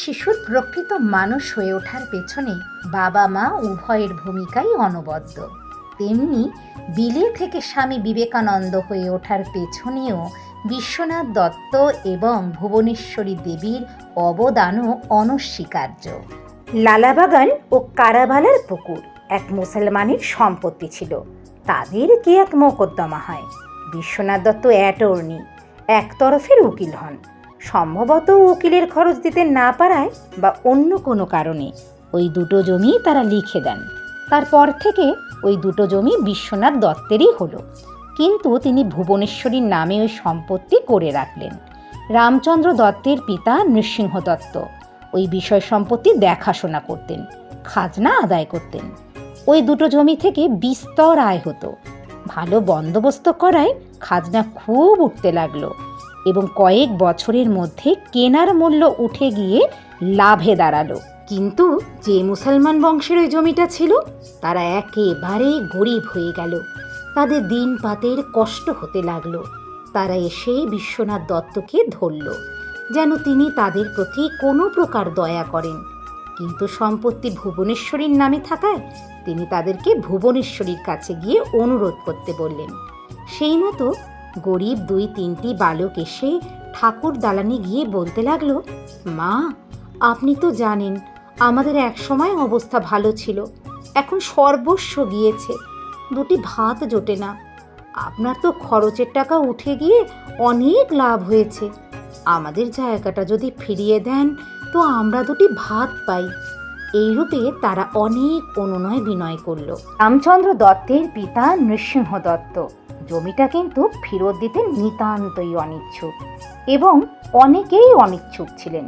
শিশুর প্রকৃত মানুষ হয়ে ওঠার পেছনে বাবা মা উভয়ের ভূমিকাই অনবদ্য। তেমনি বিলে থেকে স্বামী বিবেকানন্দ হয়ে ওঠার পেছনেও বিশ্বনাথ দত্ত এবং ভুবনেশ্বরী দেবীর অবদানও অনস্বীকার্য। লালাবাগান ও কারাবালার পুকুর এক মুসলমানের সম্পত্তি ছিল। তাদের কি এক মোকদ্দমা হয়। বিশ্বনাথ দত্ত অ্যাটর্নি, একতরফের উকিল হন। সম্ভবত উকিলের খরচ দিতে না পারায় বা অন্য কোনো কারণে ওই দুটো জমি তারা লিখে দেন। তারপর থেকে ওই দুটো জমি বিশ্বনাথ দত্তেরই হলো, কিন্তু তিনি ভুবনেশ্বরীর নামে ওই সম্পত্তি করে রাখলেন। রামচন্দ্র দত্তের পিতা নৃসিংহ দত্ত ওই বিষয় সম্পত্তি দেখাশোনা করতেন, খাজনা আদায় করতেন। ওই দুটো জমি থেকে বিস্তর আয় হতো। ভালো বন্দোবস্ত করায় খাজনা খুব উঠতে লাগলো এবং কয়েক বছরের মধ্যে কেনার মূল্য উঠে গিয়ে লাভে দাঁড়ালো। কিন্তু যে মুসলমান বংশের ওই জমিটা ছিল তারা একেবারে গরিব হয়ে গেল। তাদের দিন পাতের কষ্ট হতে লাগলো। তারা এসে বিশ্বনাথ দত্তকে ধরল, যেন তিনি তাদের প্রতি কোনো প্রকার দয়া করেন। কিন্তু সম্পত্তি ভুবনেশ্বরীর নামে থাকায় তিনি তাদেরকে ভুবনেশ্বরীর কাছে গিয়ে অনুরোধ করতে বললেন। সেই মতো গরিব 2-3টি বালক এসে ঠাকুর দালানে গিয়ে বলতে লাগলো, মা, আপনি তো জানেন আমাদের একসময় অবস্থা ভালো ছিল, এখন সর্বস্ব গিয়েছে, 2টি ভাত জোটে না। আপনার তো খরচের টাকা উঠে গিয়ে অনেক লাভ হয়েছে। আমাদের জায়গাটা যদি ফিরিয়ে দেন তো আমরা 2টি ভাত পাই। এইরূপে তারা অনেক অনুনয় বিনয় করল। রামচন্দ্র দত্তের পিতা নৃসিংহ দত্ত জমিটা কিন্তু ফেরত দিতে নিতান্তই অনিচ্ছুক এবং অনেকেই অনিচ্ছুক ছিলেন।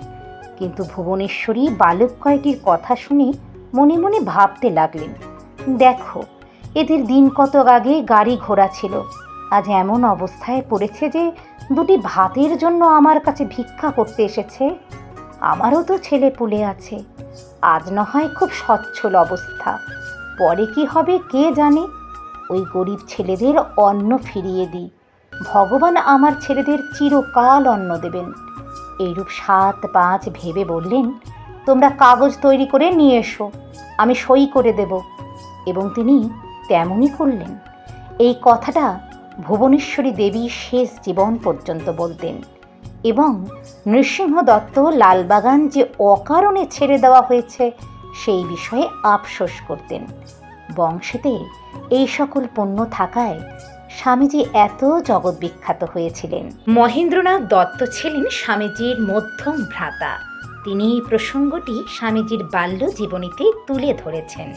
কিন্তু ভুবনেশ্বরী বালক কয়টির কথা শুনে মনে মনে ভাবতে লাগলেন, দেখো, এদের দিন কতক আগে গাড়ি ঘোড়া ছিল, আজ এমন অবস্থায় পড়েছে যে 2টি ভাতের জন্য আমার কাছে ভিক্ষা করতে এসেছে। আমারও তো ছেলে পুলে আছে, আজ না হয় খুব সচ্ছল অবস্থা, পরে কি হবে কে জানে। ওই গরিব ছেলেদের অন্ন ফিরিয়ে দিই, ভগবান আমার ছেলেদের চিরকাল অন্ন দেবেন। এইরূপ 7-5 ভেবে বললেন, তোমরা কাগজ তৈরি করে নিয়ে এসো, আমি সই করে দেব। এবং তিনি তেমনই করলেন। এই কথাটা ভুবনেশ্বরী দেবী শেষ জীবন পর্যন্ত বলতেন এবং নৃসিংহ দত্ত লালবাগান যে অকারণে ছেড়ে দেওয়া হয়েছে সেই বিষয়ে আফসোস করতেন। বংশেতে এই সকল পণ্য থাকায় স্বামীজি এত জগৎ বিখ্যাত হয়েছিলেন। মহেন্দ্রনাথ দত্ত ছিলেন স্বামীজির মধ্যম ভ্রাতা। তিনি এই প্রসঙ্গটি স্বামীজির বাল্য জীবনীতে তুলে ধরেছেন।